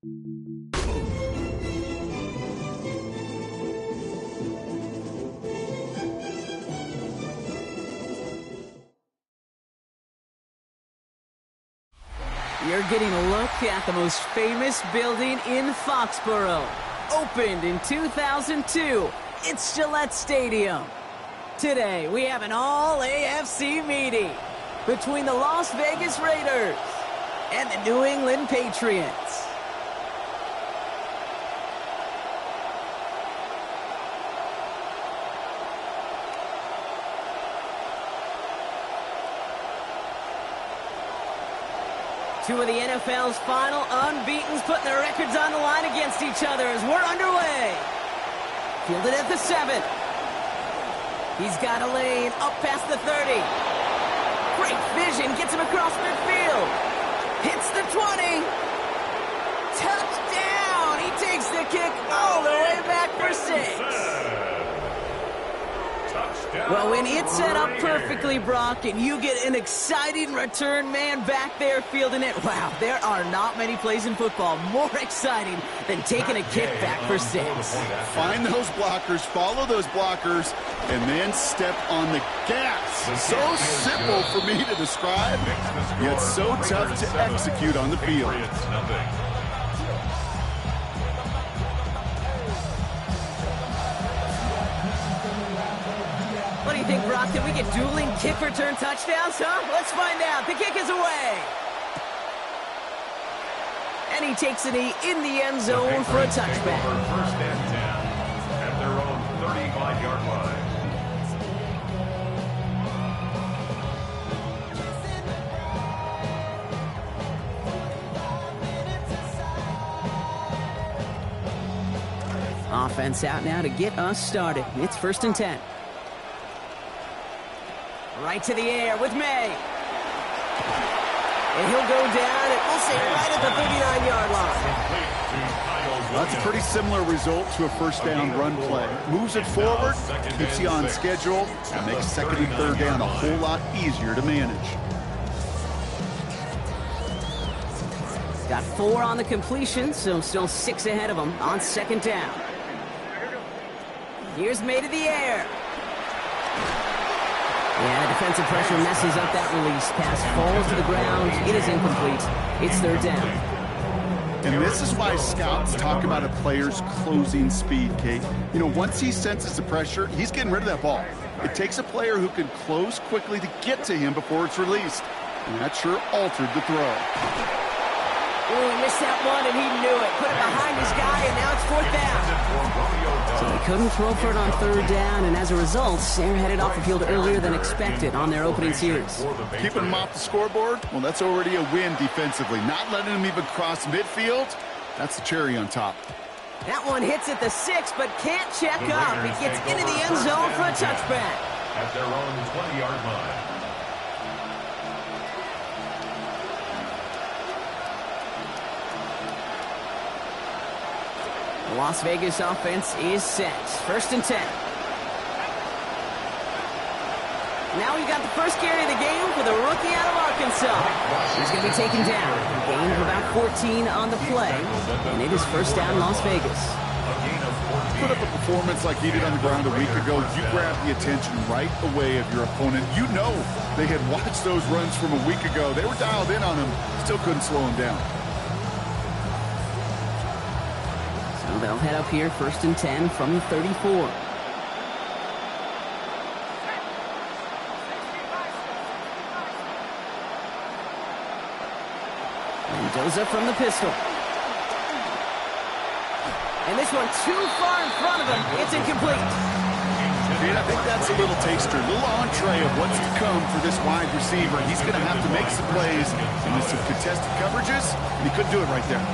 You're getting a look at the most famous building in Foxborough. Opened in 2002, it's Gillette Stadium. Today, we have an all-AFC meeting between the Las Vegas Raiders and the New England Patriots. Two of the NFL's final unbeatens putting their records on the line against each other as we're underway. Fielded at the 7. He's got a lane up past the 30. Great vision, gets him across midfield. Hits the 20. Touchdown! He takes the kick all the way back for 6. Well, when it's set up perfectly, Brock, and you get an exciting return man back there fielding it, wow, there are not many plays in football more exciting than taking a kick back for 6. Find those blockers, follow those blockers, and then step on the gas. So simple for me to describe, yet so tough to execute on the field. What do you think, Brock? Can we get dueling kick return touchdowns, huh? Let's find out. The kick is away. And he takes a knee in the end zone for a touchback. First and 10 at their own 35-yard line. Offense out now to get us started. It's 1st and 10. Right to the air with May. And he'll go down, and we'll say right at the 39-yard line. That's a pretty similar result to a first down run play. Moves it forward, keeps you on schedule, and makes 2nd and 3rd down a whole lot easier to manage. Got 4 on the completion, so still 6 ahead of him on 2nd down. Here's May to the air. Yeah, defensive pressure messes up that release. Pass falls to the ground. It is incomplete. It's 3rd down. And this is why scouts talk about a player's closing speed, Kate. You know, once he senses the pressure, he's getting rid of that ball. It takes a player who can close quickly to get to him before it's released. And that sure altered the throw. Oh, he missed that one, and he knew it. Put it behind his guy, and now it's 4th down. So they couldn't throw for it on 3rd down, and as a result, they're headed off the field earlier than expected on their opening series. Keeping them off the scoreboard? Well, that's already a win defensively. Not letting them even cross midfield, that's the cherry on top. That one hits at the 6, but can't check up. It gets into the end zone for a touchback. At their own 20-yard line. The Las Vegas offense is set. 1st and 10. Now we've got the first carry of the game for the rookie out of Arkansas. He's going to be taken down. A gain of about 14 on the play. And it is 1st down Las Vegas. Put up a performance like he did on the ground a week ago. You grab the attention right away of your opponent. You know they had watched those runs from a week ago. They were dialed in on him. Still couldn't slow him down. So they'll head up here 1st and 10 from the 34. Mendoza from the pistol. And this one too far in front of him. It's incomplete. And I think that's a little taster, a little entree of what's to come for this wide receiver. He's going to have to make some plays into some contested coverages, and he couldn't do it right there.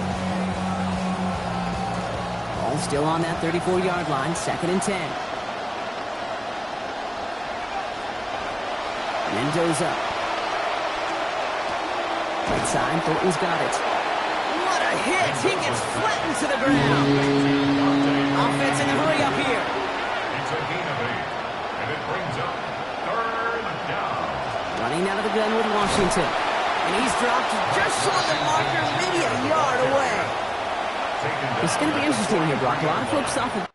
Ball still on that 34-yard line, 2nd and 10. Mendoza. Right side, Thornton's got it. What a hit! He gets flattened to the ground. Offense in a hurry up here. It's a gain of 8, and it brings up 3rd down. Running out of the gun with Washington. And he's dropped just short of the marker, maybe a yard away. It's going to be interesting here, Brock. A lot of folks thought that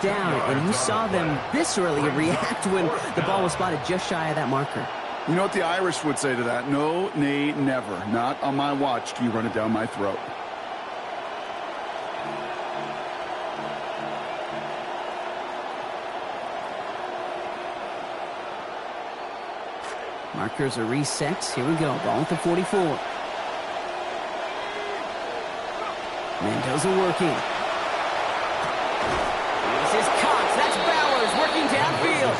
down, and you saw them viscerally react when the ball was spotted just shy of that marker. You know what the Irish would say to that? No, nay, never. Not on my watch do you run it down my throat. Markers are reset. Here we go. Ball at the 44. Mendoza working. This is Cox. That's Bowers working downfield.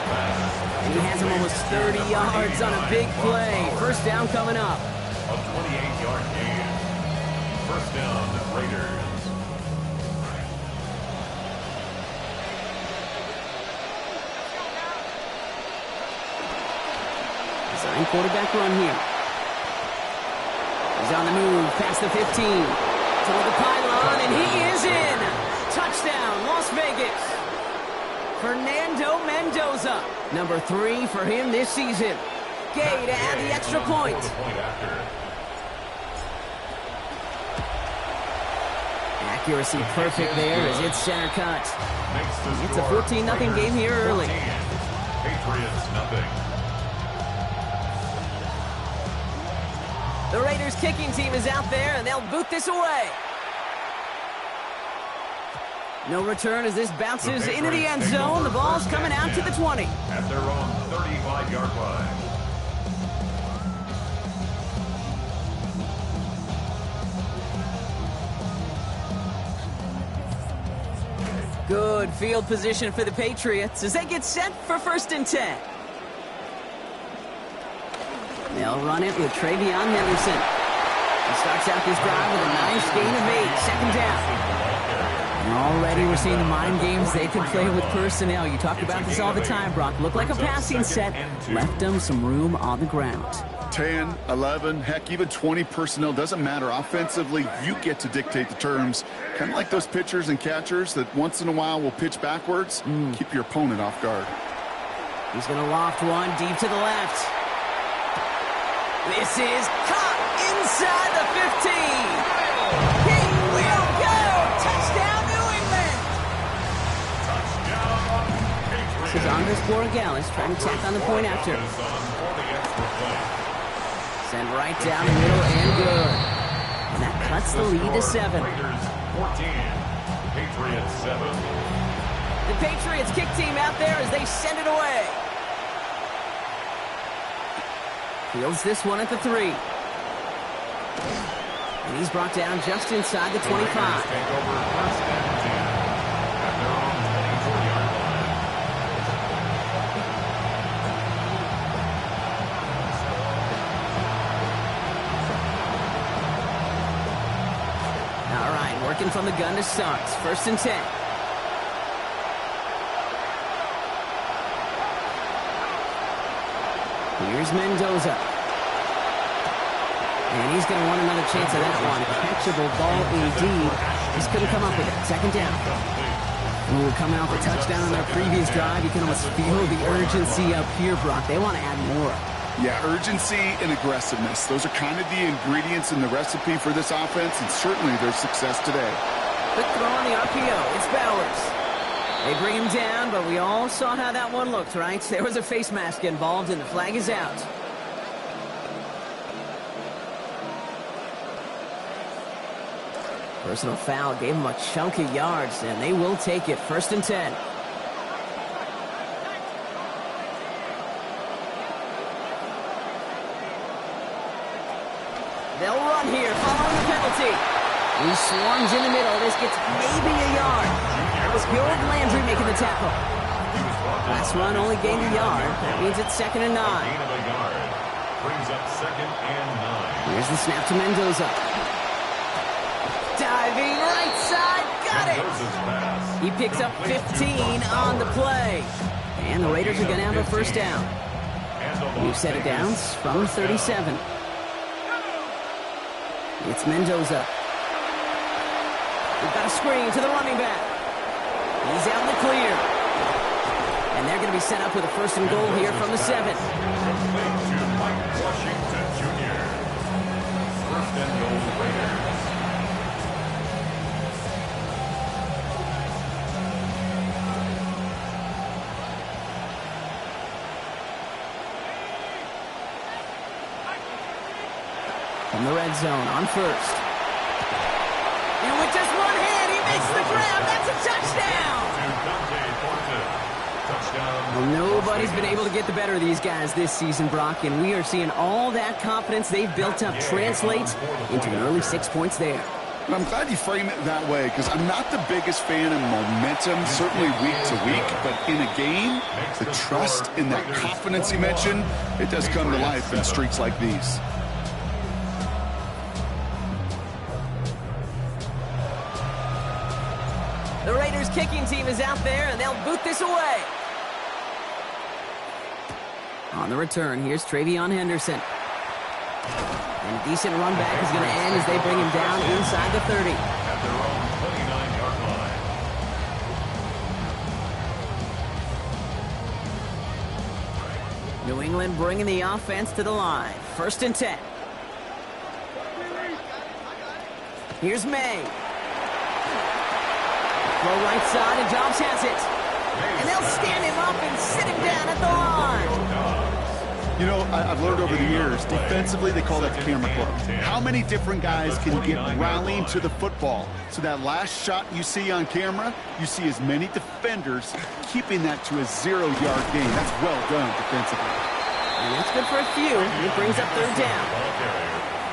And he has him almost 30 yards on a big play. First down coming up. A 28-yard gain. First down, Raiders. Design quarterback run here. He's on the move past the 15. Toward the pylon, and he is in. Touchdown, Las Vegas. Fernando Mendoza. Number 3 for him this season. Gay to add the extra point. Accuracy perfect there as it's center cut. It's a 14-0 game here early. Patriots nothing. The Raiders kicking team is out there, and they'll boot this away. No return as this bounces into the end zone. The ball's coming out to the 20. At their own 35-yard line. Good field position for the Patriots as they get set for 1st and 10. They'll run it with Travion Henderson. He starts out this drive with a nice gain of 8, second down. And already we're seeing the mind games they can play with personnel. You talk about this all the time, Brock. Looked like a passing set, left them some room on the ground. 10, 11, heck, even 20 personnel, doesn't matter. Offensively, you get to dictate the terms. Kind of like those pitchers and catchers that once in a while will pitch backwards. Keep your opponent off guard. He's going to loft one deep to the left. This is caught inside the 15. He will go. Touchdown, New England. This is Andres Borregales trying to tack on the point after. Send right down the middle and good. And that cuts the lead to 7. Raiders 14, Patriots 7. The Patriots kick team out there as they send it away. Fields this one at the 3. And he's brought down just inside the 25. Take over 1st and 10 at their own 24-yard line. All right, working from the gun to start. 1st and 10. Here's Mendoza. And he's going to want another chance at that one. Catchable ball indeed. Just couldn't come up with it. Second down. Ooh, coming off a touchdown on their previous drive, you can almost feel the urgency up here, Brock. They want to add more. Yeah, urgency and aggressiveness. Those are kind of the ingredients in the recipe for this offense, and certainly their success today. Quick throw on the RPO. It's Bowers. They bring him down, but we all saw how that one looked, right? There was a face mask involved, and the flag is out. Personal foul gave him a chunk of yards, and they will take it. 1st and 10. They'll run here, following the penalty. He swarms in the middle. This gets maybe a yard. That was Harold Landry making the tackle. Last run only gained a yard. That means it's 2nd and 9. Gain of a yard. Brings up 2nd and 9. Here's the snap to Mendoza. Diving right side. Got it. He picks up 15 on the play. And the Raiders are going to have a 1st down. New set of downs from 37. It's Mendoza. We've got a screen to the running back. He's out in the clear. And they're going to be set up with a first and goal here from the 7. Complete to Mike Washington, Jr. First and goal, Raiders. From the red zone on first. And with just one hand, he makes the grab. That's a touchdown. Well, nobody's been able to get the better of these guys this season, Brock, and we are seeing all that confidence they've built up translates into an early 6 points there. And I'm glad you frame it that way, because I'm not the biggest fan of momentum, certainly week to week, but in a game, the trust in that confidence you mentioned, it does come to life in streaks like these. The Raiders kicking team is out there, and they'll boot this away. On the return, here's Travion Henderson. And a decent run back is going to end as they bring him down inside the 30. At their own 29-yard line. New England bringing the offense to the line. First and 10. Here's May. Throw right side, and Dobbs has it. And they'll stand him up and sit him down at the line. You know, I've learned over the years, defensively, they call that the camera club. How many different guys can get rallying to the football? So that last shot you see on camera, you see as many defenders keeping that to a 0-yard gain. That's well done defensively. And that's good for a few. It brings up third down.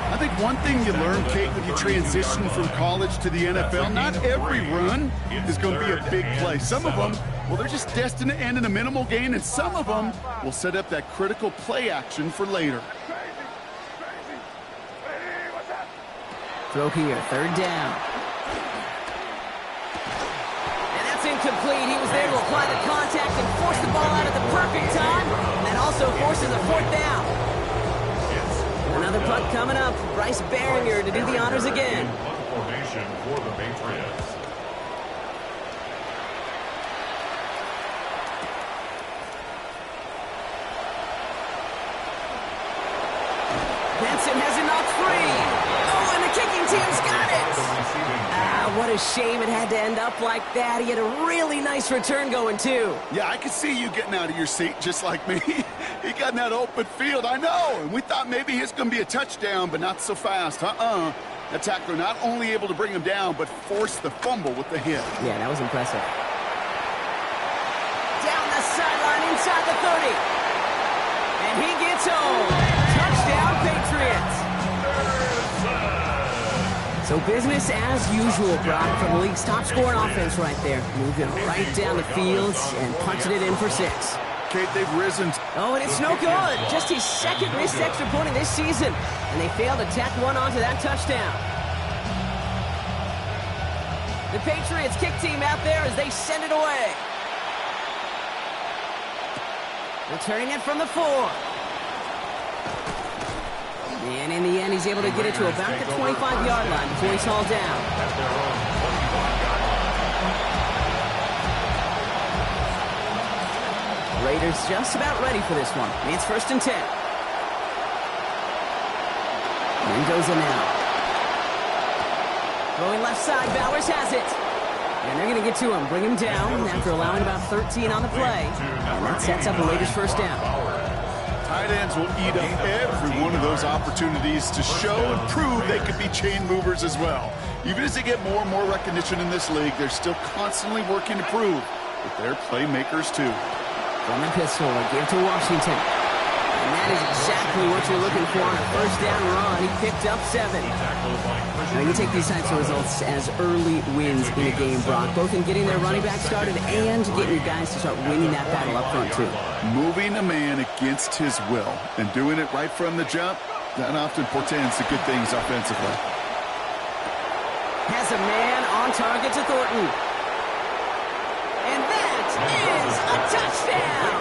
I think one thing you learn, Kate, when you transition from college to the NFL, not every run is going to be a big play. Some of them, well, they're just destined to end in a minimal gain, and some of them will set up that critical play action for later. Throw here, third down. And that's incomplete. He was there to apply the contact and force the ball out at the perfect time. And that also forces a fourth down. Another punt coming up. Bryce Baringer to do the honors again. Punt formation for the Patriots. Benson has it knocked free. Oh, and the kicking team's got it. What a shame it had to end up like that. He had a really nice return going, too. Yeah, I could see you getting out of your seat just like me. He got in that open field, I know. And we thought maybe it's going to be a touchdown, but not so fast. That tackler not only able to bring him down, but force the fumble with the hit. Yeah, that was impressive. Down the sideline inside the 30. And he gets home. Touchdown, Patriots. So business as usual, Brock, from the league's top scoring offense right there. Moving right down the field and punching it in for 6. Kate, they've risen. Oh, and it's no good. Just his second missed extra point of this season. And they failed to tack one onto that touchdown. The Patriots kick team out there as they send it away. Returning it from the 4. And in the end, he's able to get it to about the 25-yard line before he's hauled down. Raiders just about ready for this one. It's first and 10. Mendoza now. Throwing left side, Bowers has it. And they're going to get to him, bring him down after allowing about 13 on the play. And that sets up the Raiders' first down. Tight ends will eat up every one of those opportunities to show and prove they could be chain movers as well. Even as they get more and more recognition in this league, they're still constantly working to prove that they're playmakers too. From the pistol, a give to Washington. And that is exactly what you're looking for on a first down run. He picked up 7. Now you take these types of results as early wins in a game, Brock, both in getting their running back started and getting your guys to start winning that battle up front too. Moving a man against his will and doing it right from the jump, that often portends to good things offensively. Has a man on target to Thornton. And that is a touchdown!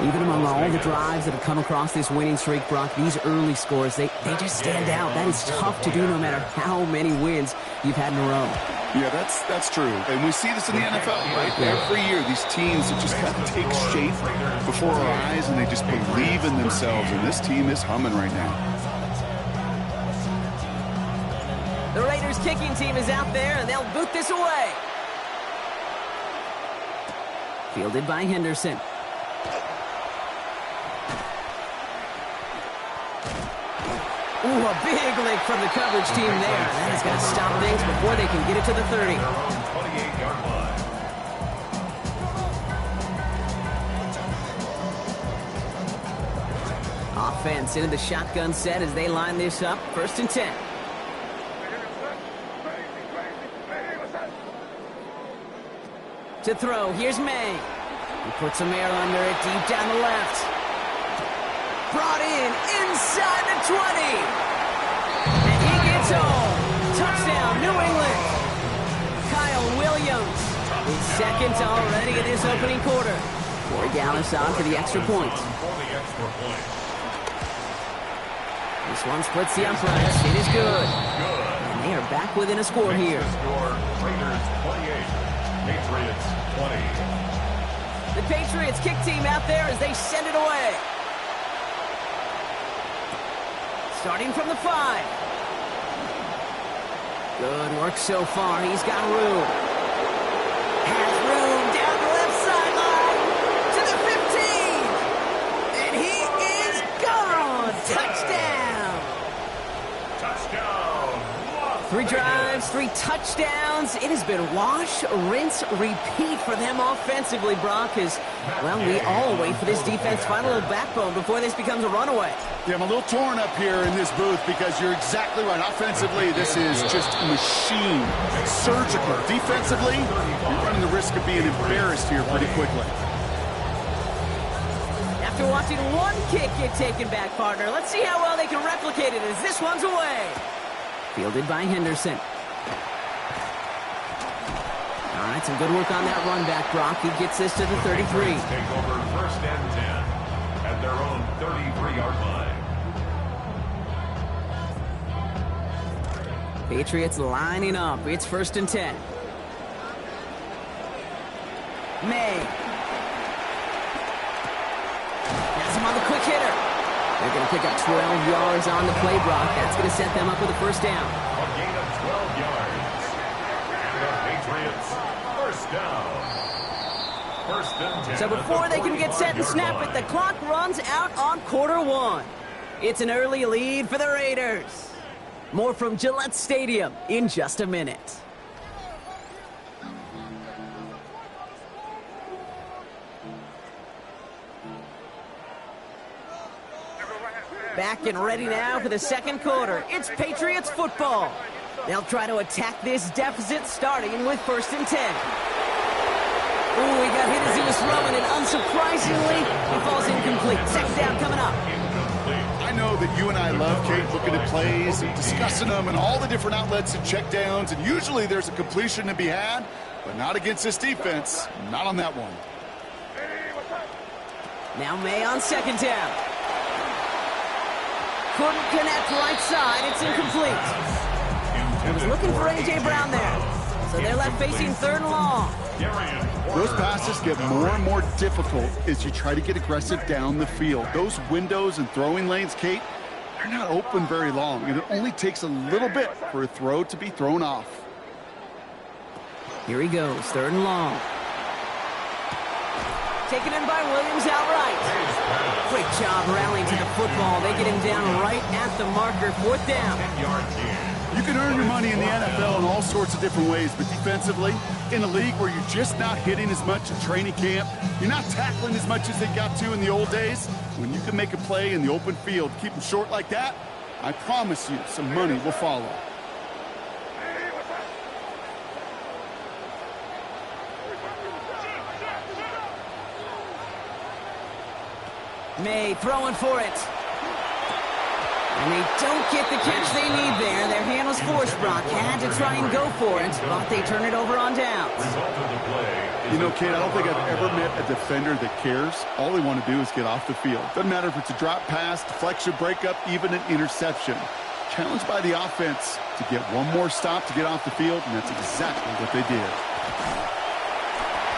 Even among all the drives that have come across this winning streak, Brock, these early scores, they just stand out. That is tough to do no matter how many wins you've had in a row. Yeah, that's true. And we see this in the NFL, right? Every year, these teams that just kind of take shape before our eyes, and they just believe in themselves. And this team is humming right now. The Raiders kicking team is out there, and they'll boot this away. Fielded by Henderson. Ooh, a big lick from the coverage team there. That is going to stop things before they can get it to the 30. 28-yard line. Offense into the shotgun set as they line this up. 1st and 10. To throw, here's May. He puts some air under it deep down the left. Brought in inside the 20. And he gets home. Touchdown, New England. Kyle Williams is second already in this opening quarter. Corey Dallas on for the extra point. This one splits the uprights. It is good. And they are back within a score here. Raiders 28, Patriots 20. The Patriots kick team out there as they send it away. Starting from the 5. Good work so far. He's got room. Has room down the left sideline to the 15. And he is gone. Touchdown. Touchdown. 3 drives, 3 touchdowns. It has been wash, rinse, repeat for them offensively, Brock, as, well, we all wait for this defense to find a little backbone before this becomes a runaway. Yeah, I'm a little torn up here in this booth because you're exactly right. Offensively, this is just a machine. Surgical. Defensively, you're running the risk of being embarrassed here pretty quickly. After watching one kick get taken back, partner, let's see how well they can replicate it as this one's away. Fielded by Henderson. All right, some good work on that run back, Brock. He gets this to the 33. Take over 1st and 10 at their own 33-yard line. Patriots lining up. It's 1st and 10. May. Has him on the quick hitter. They're going to pick up 12 yards on the play, Brock. That's going to set them up with a 1st down. A gain of 12 yards. And the Patriots, 1st down. 1st and 10. So before they can get set and snap it, the clock runs out on quarter 1. It's an early lead for the Raiders. More from Gillette Stadium in just a minute. Back and ready now for the 2nd quarter. It's Patriots football. They'll try to attack this deficit starting with 1st and 10. Ooh, he got hit as he was throwing, and unsurprisingly, he falls incomplete. 2nd down coming up. I know that you and I love, Kate, looking at plays and discussing them and all the different outlets and check downs, and usually there's a completion to be had, but not against this defense. Not on that one. Now May on 2nd down. Couldn't connect right side. It's incomplete. He was looking for A.J. Brown there. So they're left facing 3rd and long. Those passes get more and more difficult as you try to get aggressive down the field. Those windows and throwing lanes, Kate, they're not open very long. And it only takes a little bit for a throw to be thrown off. Here he goes, 3rd and long. Taken in by Williams outright. Great job rallying to the football. They get him down right at the marker. 4th down. You can earn your money in the NFL in all sorts of different ways, but defensively, in a league where you're just not hitting as much at training camp, you're not tackling as much as they got to in the old days, when you can make a play in the open field, keep them short like that, I promise you some money will follow. May throwing for it. And they don't get the catch they need there. Their hand was forced, Brock. Had to try and go for it, but they turn it over on downs. You know, Kate, I don't think I've ever met a defender that cares. All they want to do is get off the field. Doesn't matter if it's a drop pass, deflection, breakup, even an interception. challenged by the offense to get one more stop to get off the field, and that's exactly what they did.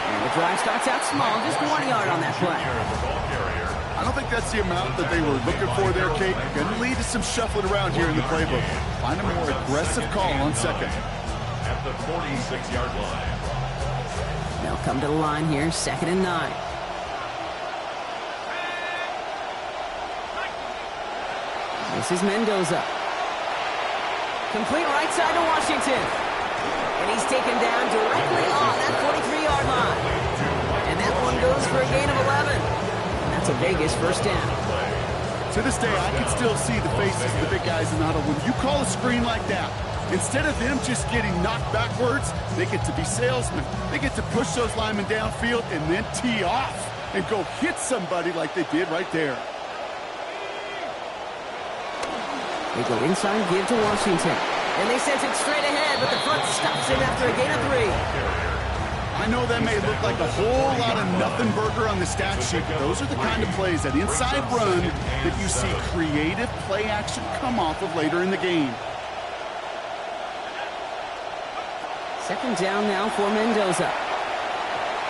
And the drive starts out small, just 1 yard on that play. I don't think that's the amount that they were looking for there, Kate. Going to lead to some shuffling around here in the playbook. Find a more aggressive call on second. At the 46-yard line. They'll come to the line here, 2nd and 9. This is Mendoza. Complete right side to Washington. And he's taken down directly on that 43-yard line. And that one goes for a gain of 11. And that's a Vegas first down. To this day, I can still see the faces of the big guys in the huddle. When you call a screen like that, instead of them just getting knocked backwards, they get to be salesmen. They get to push those linemen downfield and then tee off and go hit somebody like they did right there. They go inside, give to Washington. And they send it straight ahead, but the front stops him after a gain of 3. I know that may look like a whole lot of nothing burger on the stat sheet, but those are the kind of plays, that inside run, that you see creative play action come off of later in the game. 2nd down now for Mendoza.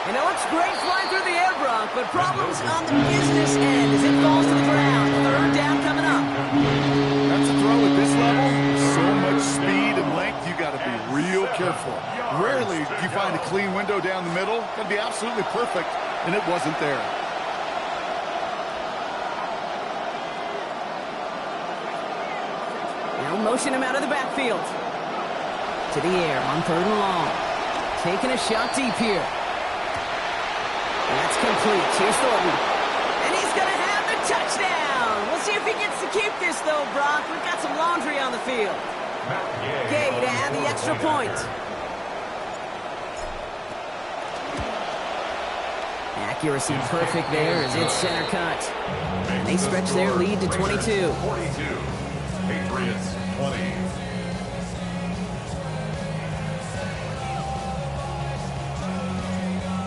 And it looks great flying through the air, Brock, but problems on the business end as it falls to the ground. 3rd down coming up. That's a throw at this level. So much speed and length, you got to be real careful. Rarely do you find a clean window down the middle. Got to be absolutely perfect, and it wasn't there. Now motion him out of the backfield. To the air on 3rd and long. Taking a shot deep here. That's complete. Here's Thornton. And he's going to have the touchdown. We'll see if he gets to keep this, though, Brock. We've got some laundry on the field. Gay to add the extra point. Accuracy perfect there as it's center cut. And they stretch their lead to 22. 42. Patriots 20.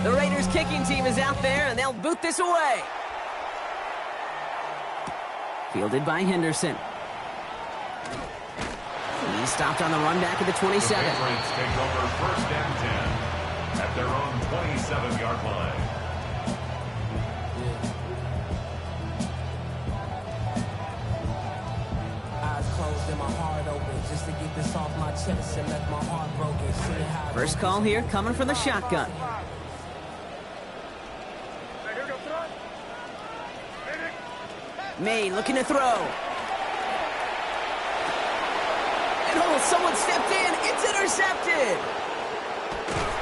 The Raiders kicking team is out there, and they'll boot this away. Fielded by Henderson. He's stopped on the run back at the 27. The Patriots take over 1st and 10 at their own 27-yard line. Eyes closed and my heart open just to get this off my chest and left my heart broken. First call here coming from the shotgun. May looking to throw. And someone stepped in. It's intercepted.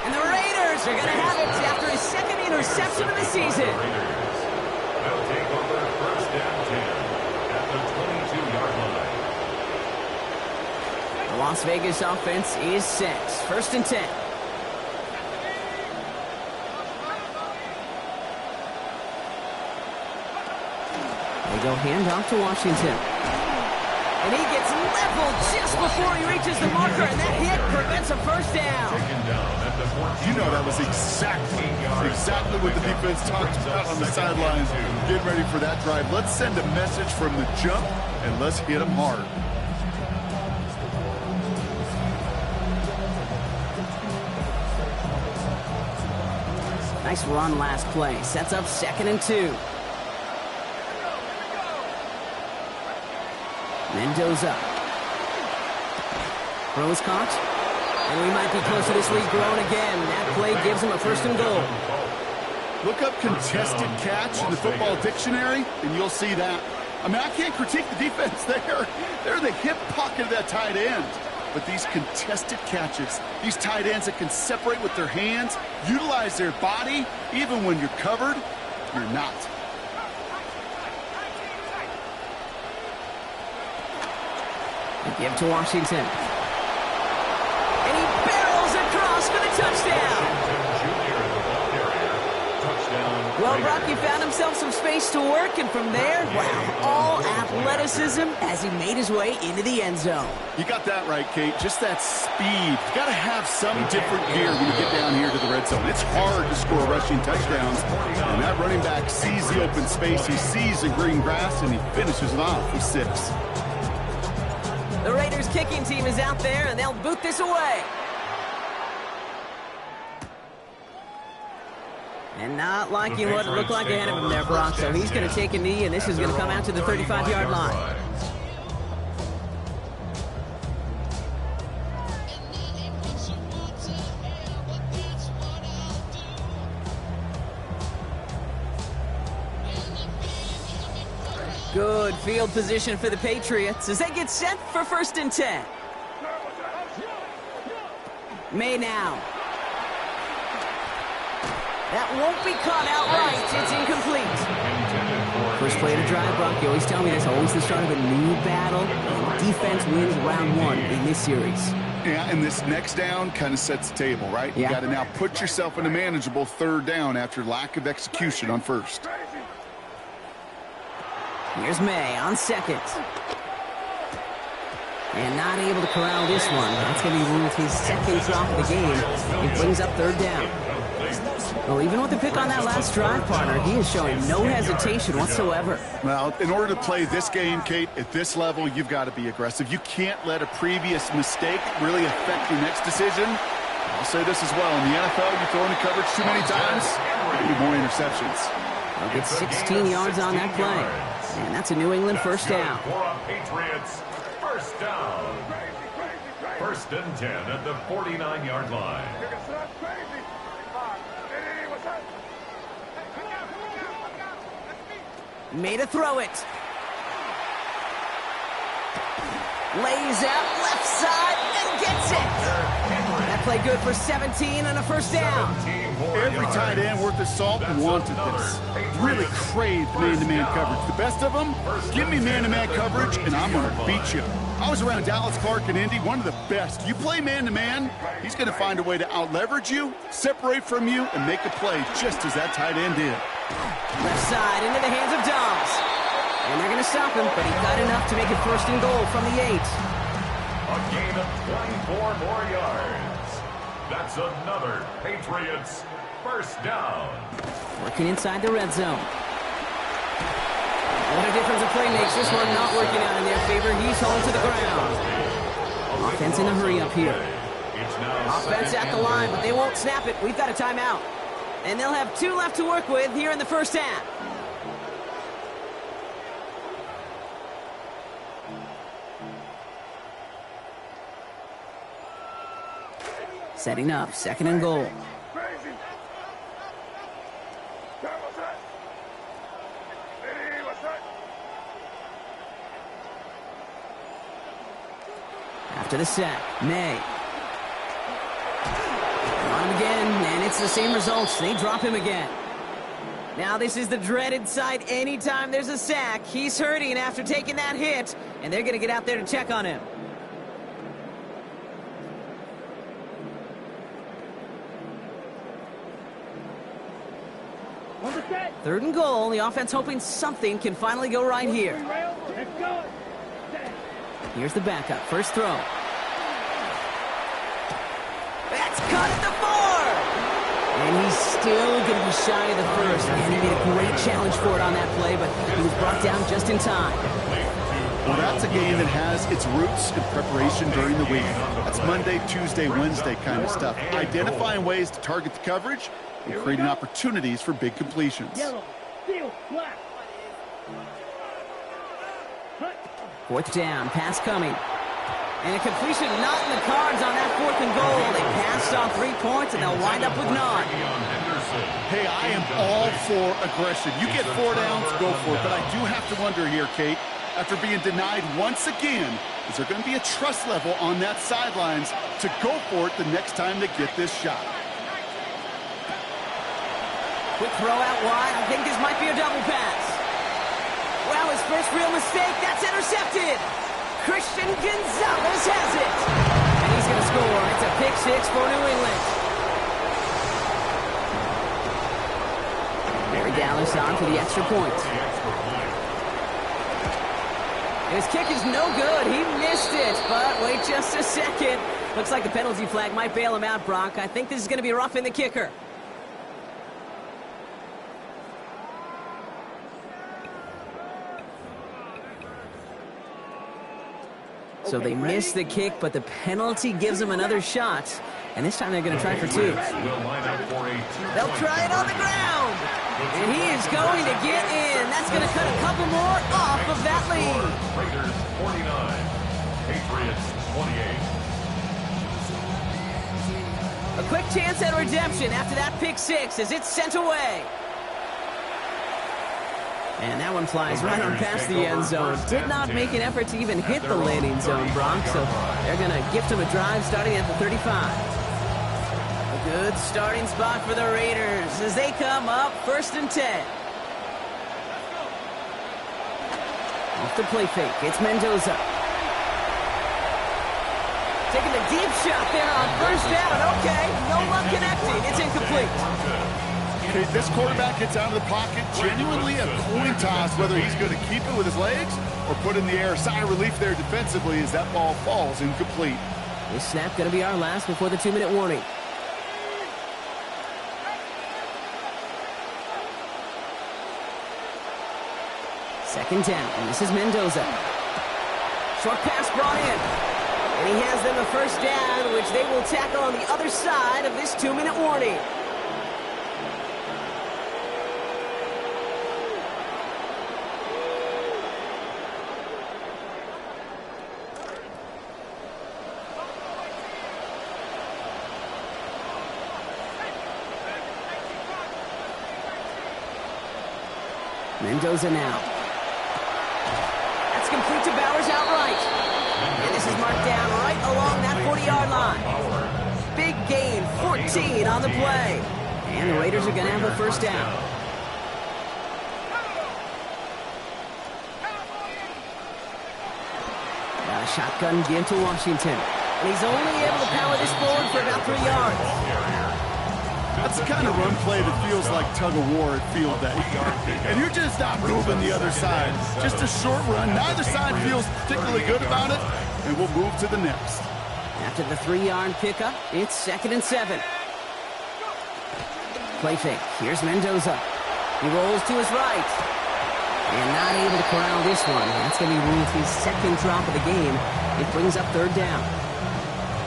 And the Raiders are going to have it after his 2nd interception of the season. They'll take over 1st and 10 at the 22-yard line. The Las Vegas offense is set. 1st and 10. They go handoff to Washington. And he gets leveled just before he reaches the marker, and that hit prevents a first down. You know that was exactly what the defense talked about on the sidelines. Getting ready for that drive. Let's send a message from the jump, and let's hit them hard. Nice run last play. Sets up 2nd and 2. Mendoza. Throws caught. And we might be close to this lead growing again. That play gives him a 1st and goal. Look up contested catch in the football dictionary, and you'll see that. I mean, I can't critique the defense there. They're the hip pocket of that tight end. But these contested catches, these tight ends that can separate with their hands, utilize their body, even when you're covered, you're not. Give to Washington. And he barrels across for the touchdown. Well, Brock, he found himself some space to work, and from there, wow, all athleticism as he made his way into the end zone. You got that right, Kate. Just that speed. You got to have some different gear when you get down here to the red zone. It's hard to score rushing touchdowns, and that running back sees the open space, he sees the green grass, and he finishes it off with 6. The Raiders kicking team is out there, and they'll boot this away. And not liking what it looked like ahead of him there, Brock. So he's going to take a knee, and this is going to come out to the 35-yard line. Good field position for the Patriots as they get set for 1st and 10. May now. That won't be caught outright. It's incomplete. First play of the drive, Brock. You always tell me that's always the start of a new battle. And defense wins round 1 in this series. Yeah, and this next down kind of sets the table, right? Yeah. You got to now put yourself in a manageable 3rd down after lack of execution on 1st. Here's May on 2nd. And not able to corral this one. That's going to be ruled his 2nd drop of the game. It brings up 3rd down. Well, even with the pick on that last drive, partner, he is showing no hesitation whatsoever. Well, in order to play this game, Kate, at this level, you've got to be aggressive. You can't let a previous mistake really affect your next decision. I'll say this as well. In the NFL, you throw into coverage too many times, maybe more interceptions. They'll get 16 yards on that play. And that's a New England 1st down. For a Patriots 1st down. 1st and 10 at the 49-yard line. Made a throw it. Lays out left side and gets it. That play good for 17 and a 1st down. Every tight end worth his salt wanted this. Really craved man-to-man coverage. The best of them, give me man-to-man coverage and I'm going to beat you. I was around Dallas Clark and Indy, one of the best. You play man-to-man, he's going to find a way to out-leverage you, separate from you, and make a play just as that tight end did. Left side into the hands of Dobbs. And they're going to stop him, but he got enough to make it 1st and goal from the 8. A gain of 24 more yards. That's another Patriots 1st down. Working inside the red zone. What a difference a play makes. This one not working out in their favor. He's home to the ground. Offense in a hurry up here. Offense at the line, but they won't snap it. We've got a timeout. And they'll have 2 left to work with here in the 1st half. Setting up, 2nd and goal. After the sack, May. On him again, and it's the same results. They drop him again. Now this is the dreaded sight anytime there's a sack. He's hurting after taking that hit, and they're going to get out there to check on him. Third and goal. The offense hoping something can finally go right here. Here's the backup. First throw. That's caught at the 4. And he's still going to be shy of the first. And he made a great challenge for it on that play, but he was brought down just in time. Well, that's a game that has its roots in preparation during the week. That's Monday, Tuesday, Wednesday kind of stuff. Identifying ways to target the coverage and creating opportunities for big completions. Yellow, steel, black. 4th down, pass coming. And a completion not in the cards on that 4th and goal. They passed on 3 points, and they'll wind up with none. Hey, I am all for aggression. You get 4 downs, go for it. But I do have to wonder here, Kate, after being denied once again, is there going to be a trust level on that sidelines to go for it the next time they get this shot? Quick throw out wide. I think this might be a double pass. Wow, his first real mistake. That's intercepted. Christian Gonzalez has it. And he's going to score. It's a pick 6 for New England. Barry Dallas on for the extra point. His kick is no good. He missed it, but wait just a second. Looks like the penalty flag might bail him out, Brock. I think this is going to be rough in the kicker. So they miss the kick, but the penalty gives them another shot. And this time they're going to try for two. They'll try it on the ground. And he is going to get in. That's going to cut a couple more off of that lead. Raiders 49, Patriots 28. A quick chance at redemption after that pick six as it's sent away. And that one flies right on past the end zone. Did not make an effort to even hit the landing zone, Brock. So they're going to gift him a drive starting at the 35. A good starting spot for the Raiders as they come up 1st and 10. Off the play fake, it's Mendoza. Taking the deep shot there on 1st down. Okay, no luck connecting. It's incomplete. Okay, this quarterback gets out of the pocket, genuinely a coin toss whether he's going to keep it with his legs or put in the air. Sigh of relief there defensively as that ball falls incomplete. This snap going to be our last before the 2-minute warning. Second down, and this is Mendoza. Short pass brought in. And he has them a 1st down, which they will tackle on the other side of this 2-minute warning. Mendoza now. That's complete to Bowers outright. And this is marked down right along that 40-yard line. Big gain, 14 on the play. And the Raiders are going to have a 1st down. Got a shotgun give to Washington. And he's only able to power this forward for about 3 yards. That's the kind of run play that feels like tug-of-war at field day. And you're just not moving the other side. Just a short run. Neither side feels particularly good about it, and we'll move to the next. After the 3-yard pickup, it's 2nd and 7. Play fake. Here's Mendoza. He rolls to his right. And not able to corral this one. That's going to be Ruthie's 2nd drop of the game. It brings up 3rd down.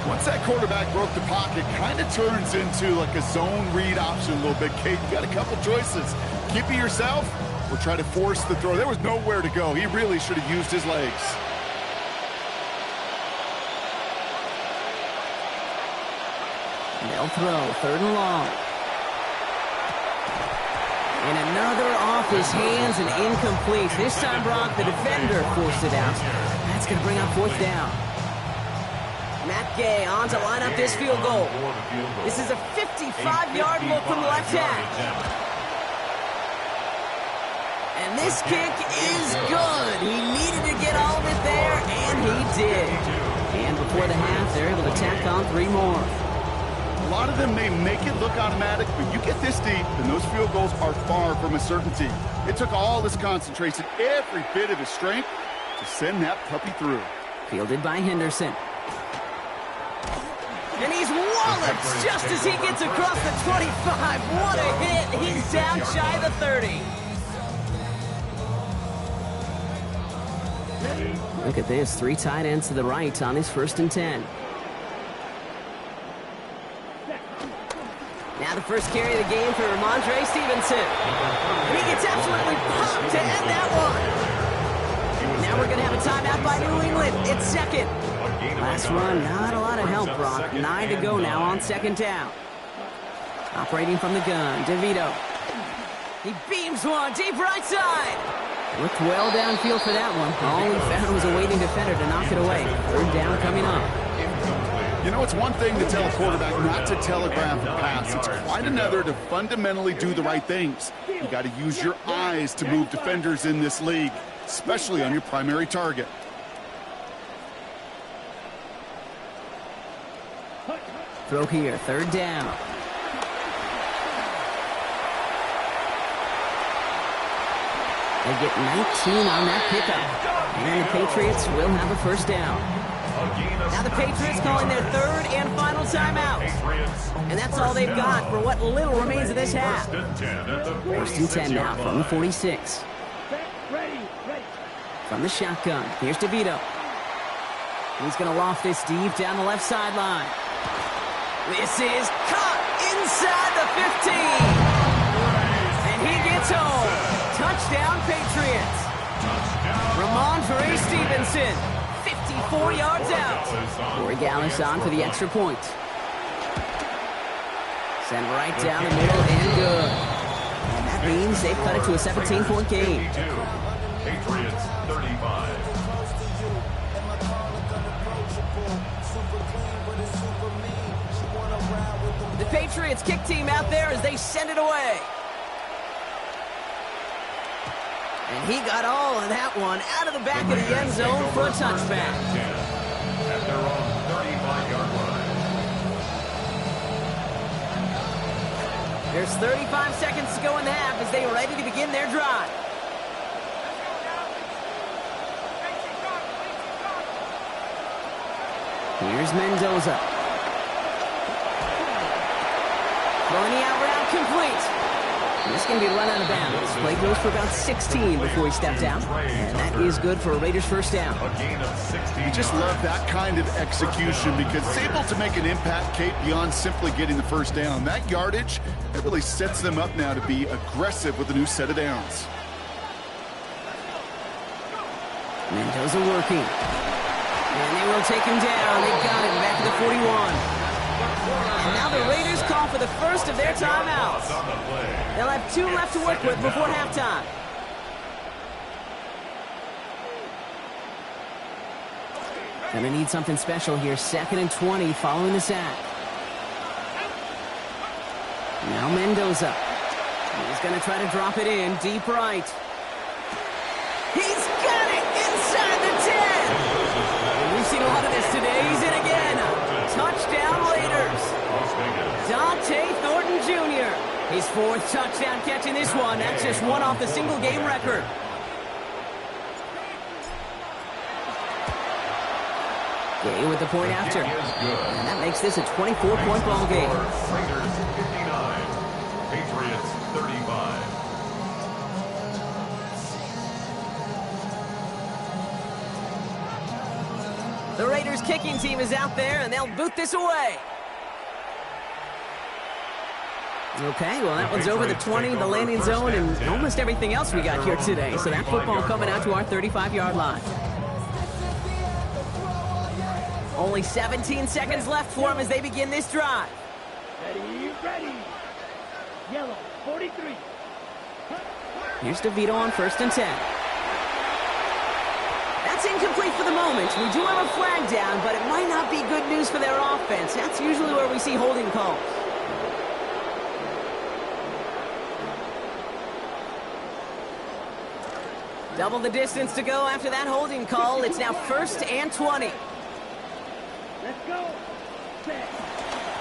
Once that quarterback broke the pocket, kind of turns into like a zone read option a little bit. Kate, you got a couple choices. Keep it yourself or try to force the throw. There was nowhere to go. He really should have used his legs. They'll throw 3rd and long. And another off his hands and incomplete. This time, Brock, the defender forced it out. That's going to bring up 4th down. Matt Gay on to line up this field goal. This is a 55-yard look from the left tackle. And this kick is good. He needed to get all of it there, and he did. And before the half, they're able to tack on 3 more. A lot of them may make it look automatic, but you get this deep, and those field goals are far from a certainty. It took all his concentration, every bit of his strength, to send that puppy through. Fielded by Henderson. And he's walloped just as he gets across the 25. What a hit. He's down shy of the 30. Look at this. 3 tight ends to the right on his 1st and 10. Now the first carry of the game for Ramondre Stevenson. And he gets absolutely pumped to end that one. Now we're going to have a timeout by New England. It's 2nd. Last run, not a lot of help, Brock. 9 to go now on 2nd down. Operating from the gun, DeVito. He beams one deep right side. Looked well downfield for that one. All he found was a waiting defender to knock it away. 3rd down coming up. You know, it's one thing to tell a quarterback not to telegraph a pass. It's quite another to fundamentally do the right things. You got to use your eyes to move defenders in this league, especially on your primary target. Throw here, 3rd down. They get 19 on that pickup. And the Patriots will have a 1st down. Now the Patriots calling their 3rd and final timeout. And that's all they've got for what little remains of this half. 1st and 10 now from the 46. From the shotgun, here's DeVito. He's going to loft this deep down the left sideline. This is caught inside the 15. And he gets home. Touchdown, Patriots. Ramondre Stevenson, 54 yards out. Corey Gallis on for the extra point. Sent right down the middle and good. And that means they've cut it to a 17-point game. Patriots 35. The Patriots kick team out there as they send it away. And he got all of that one out of the back of the end zone for a touchback. At their own 35-yard line. There's 35 seconds to go in the half as they are ready to begin their drive. Here's Mendoza. Throwing the out route complete. This is going to be run out of bounds. Play goes for about 16 before he stepped out. And that is good for a Raiders first down. A gain of 16. You just love that kind of execution because it's able to make an impact, Kate, beyond simply getting the first down. That yardage, it really sets them up now to be aggressive with a new set of downs. Mendoza working. And they will take him down. They got him back to the 41. And now the Raiders call for the first of their timeouts. They'll have 2 left to work with before halftime. Gonna need something special here. 2nd and 20 following the sack. Now Mendoza. He's gonna try to drop it in deep right. He's got it inside the 10. And we've seen a lot of this today. He's in again. Touchdown Raiders. Dante Thornton Jr. His 4th touchdown catch in this one. That's just one off the single game record. Gay with the point after. And that makes this a 24-point ball game. Raiders 59. Patriots 35. The Raiders kicking team is out there, and they'll boot this away. Okay, well, that one's over the 20, the landing zone, and almost everything else we got here today. So that football coming out to our 35-yard line. Only 17 seconds left for them as they begin this drive. Ready. Yellow, 43. Here's DeVito on 1st and 10. That's incomplete for the moment. We do have a flag down, but it might not be good news for their offense. That's usually where we see holding calls. Double the distance to go after that holding call. It's now 1st and 20. Let's go.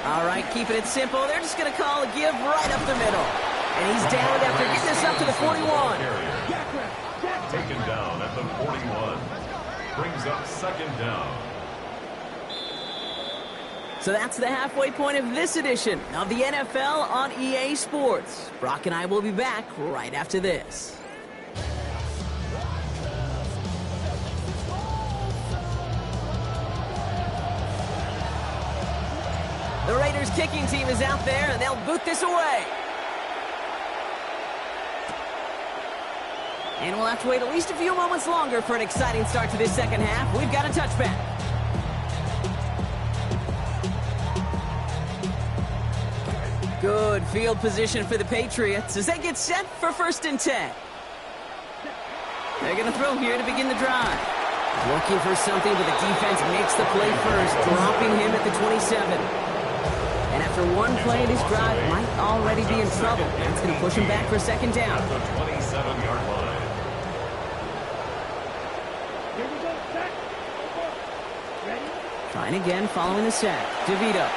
All right, keeping it simple. They're just going to call a give right up the middle. And he's down after getting this up to the 41. Taken down at the 41. Brings up 2nd down. So that's the halfway point of this edition of the NFL on EA Sports. Brock and I will be back right after this. The Raiders kicking team is out there, and they'll boot this away. And we'll have to wait at least a few moments longer for an exciting start to this second half. We've got a touchback. Good field position for the Patriots as they get set for 1st and 10. They're going to throw here to begin the drive. Looking for something, but the defense makes the play first, dropping him at the 27. And after one play, this drive might already be in trouble. That's going to push him back for 2nd down. At the 27-yard line. Here we go, set. Ready? Trying again following the sack. DeVito.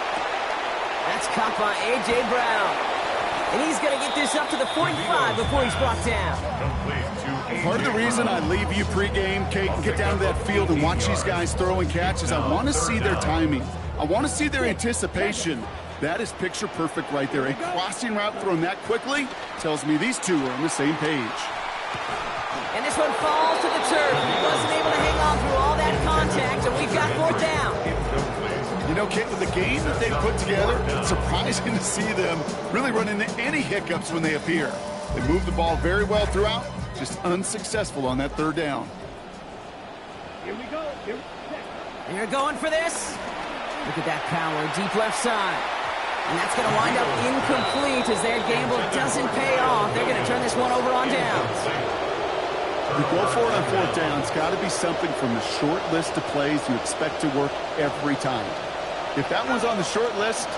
That's caught by A.J. Brown. And he's going to get this up to the 45 before he's brought down. Complete to Part of the reason I leave you pregame, Kate, and get down to that field and watch these guys throw and catch is I want to see their timing. I want to see their anticipation. That is picture perfect right there. A crossing route thrown that quickly tells me these two are on the same page. And this one falls to the turf. He wasn't able to hang on through all that contact. contact, and we've got fourth down. You know, Kate, with the game that they put together, it's surprising to see them really run into any hiccups when they appear. They move the ball very well throughout, just unsuccessful on that third down. Here we go. They're going for this. Look at that power, deep left side. And that's going to wind up incomplete as their gamble doesn't pay off. They're going to turn this one over on downs. You go for it on fourth down, it's got to be something from the short list of plays you expect to work every time. If that one's on the short list,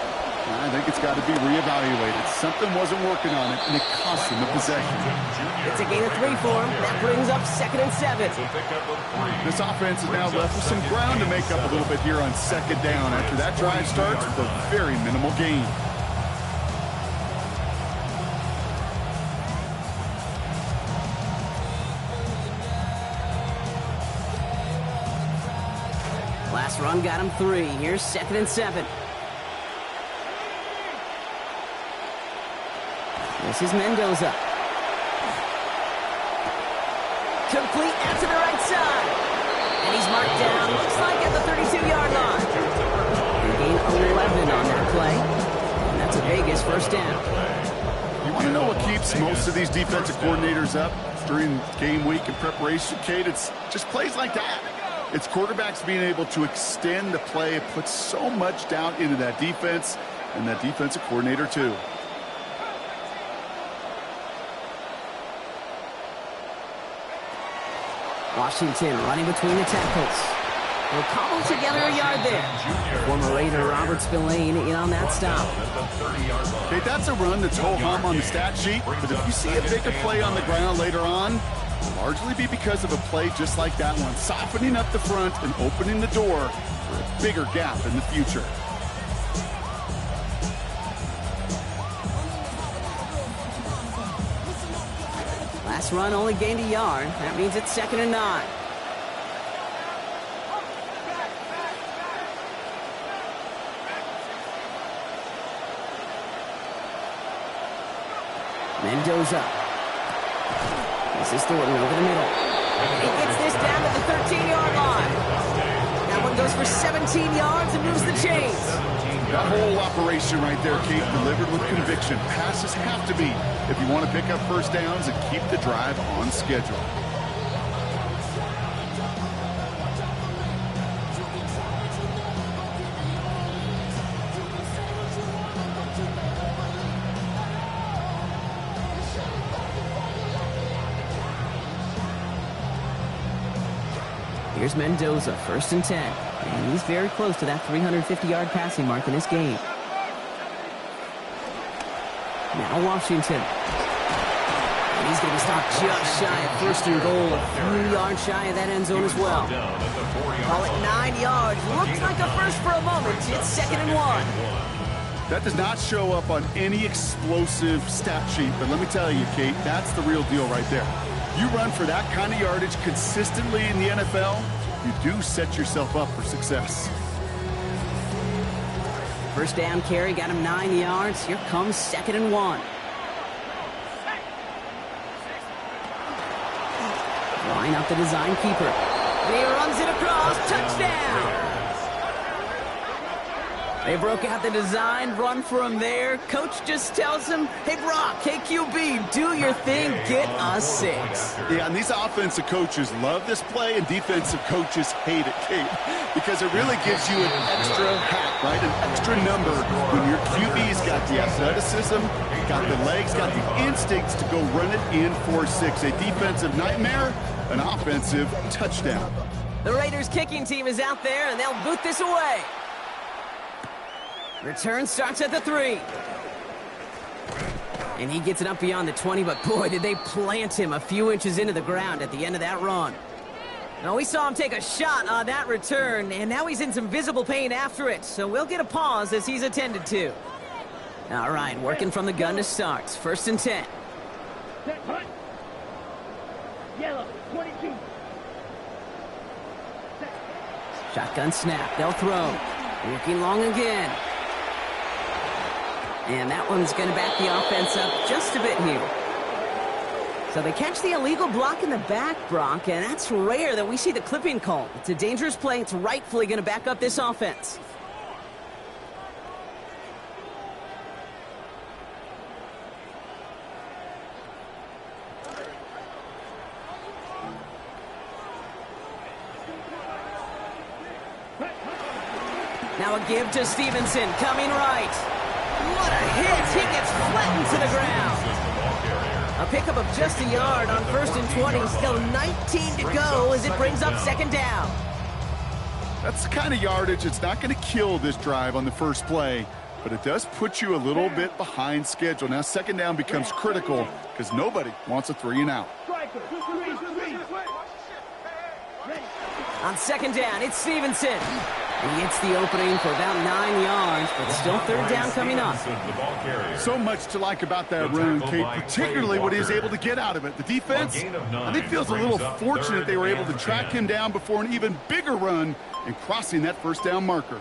I think it's got to be reevaluated. Something wasn't working on it, and it cost him the possession. It's a gain of 3 for him. That brings up 2nd and 7. This offense is now left with some ground to make up a little bit here on 2nd down after that drive starts with a very minimal gain. Last run got him 3. Here's 2nd and 7. This is Mendoza. Complete out to the right side. And he's marked down, looks like at the 32-yard line. They gain 11 on that play. And that's a Vegas first down. You want to know what keeps most of these defensive coordinators up during game week and preparation, Kate? It's just plays like that. It's quarterbacks being able to extend the play. It puts so much doubt into that defense and that defensive coordinator too. Washington running between the tackles. They'll cobble together a yard there. Former Raider Robert Spillane in on that stop. Okay, that's a run that's ho-hum on the stat sheet, but if you see a bigger play on the ground later on, it'll largely be because of a play just like that one, softening up the front and opening the door for a bigger gap in the future. Last run only gained a yard. That means it's 2nd and 9. Mendoza. This is Thornton over the middle. He gets this down to the 13-yard line. That one goes for 17 yards and moves the chains. That whole operation right there, Kate, delivered with conviction. Passes have to be if you want to pick up first downs and keep the drive on schedule. Here's Mendoza, 1st and 10. And he's very close to that 350-yard passing mark in this game. Now Washington. And he's going to be stopped just shy of 1st and goal, a few yards shy of that end zone as well. Call it 9 yards. Looks like a first for a moment. It's 2nd and 1. That does not show up on any explosive stat sheet, but let me tell you, Kate, that's the real deal right there. You run for that kind of yardage consistently in the NFL, you do set yourself up for success. First down carry got him 9 yards. Here comes 2nd and 1. Line up the design keeper. And he runs it across. Touchdown! They broke out the design, run for him there. Coach just tells him, hey, Brock, hey, QB, do your thing, get us 6. Yeah, and these offensive coaches love this play, and defensive coaches hate it, Kate, because it really gives you an extra hat, right, an extra number when your QB's got the athleticism, got the legs, got the instincts to go run it in for 6. A defensive nightmare, an offensive touchdown. The Raiders kicking team is out there, and they'll boot this away. Return starts at the 3. And he gets it up beyond the 20, but boy, did they plant him a few inches into the ground at the end of that run. Now, we saw him take a shot on that return, and now he's in some visible pain after it, so we'll get a pause as he's attended to. All right, working from the gun to start. 1st and 10. Set, hunt. Yellow, 22. Shotgun snap. They'll throw. Working long again. And that one's going to back the offense up just a bit here. So they catch the illegal block in the back, Brock, and that's rare that we see the clipping call. It's a dangerous play. It's rightfully going to back up this offense. Now a give to Stevenson, coming right. What a hit! He gets flattened to the ground. A pickup of just a yard on 1st and 20. Still 19 to go as it brings up 2nd down. That's the kind of yardage it's not going to kill this drive on the first play, but it does put you a little bit behind schedule. Now 2nd down becomes critical because nobody wants a 3 and out. On 2nd down, it's Stevenson. He hits the opening for about 9 yards, but still 3rd down coming up. So much to like about that run, Kate, particularly what he was able to get out of it. The defense, I think, feels a little fortunate they were able to track him down before an even bigger run and crossing that 1st down marker.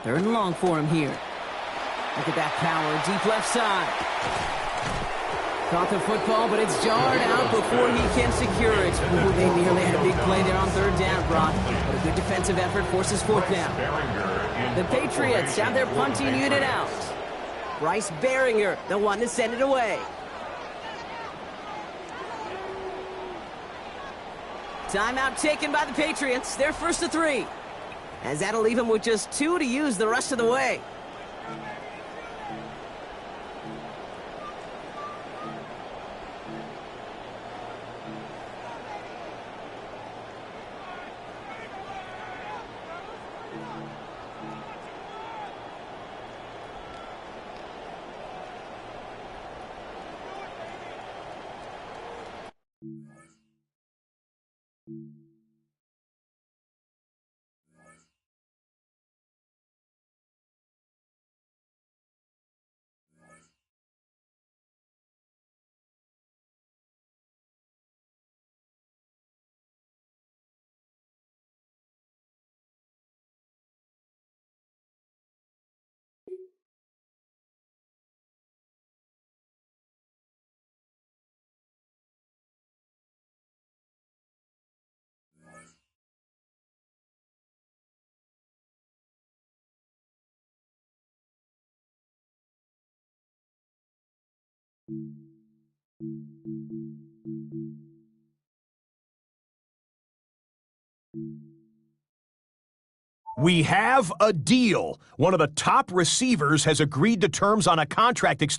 3rd and long for him here. Look at that power, deep left side. Caught the football, but it's jarred out before he can secure it. Ooh, they nearly had a big play there on 3rd down, Brock. But a good defensive effort forces 4th down. The Patriots have their punting unit out. Bryce Baringer, the one to send it away. Timeout taken by the Patriots. They're 1st and 3. As that'll leave him with just 2 to use the rest of the way. We have a deal. One of the top receivers has agreed to terms on a contract extension.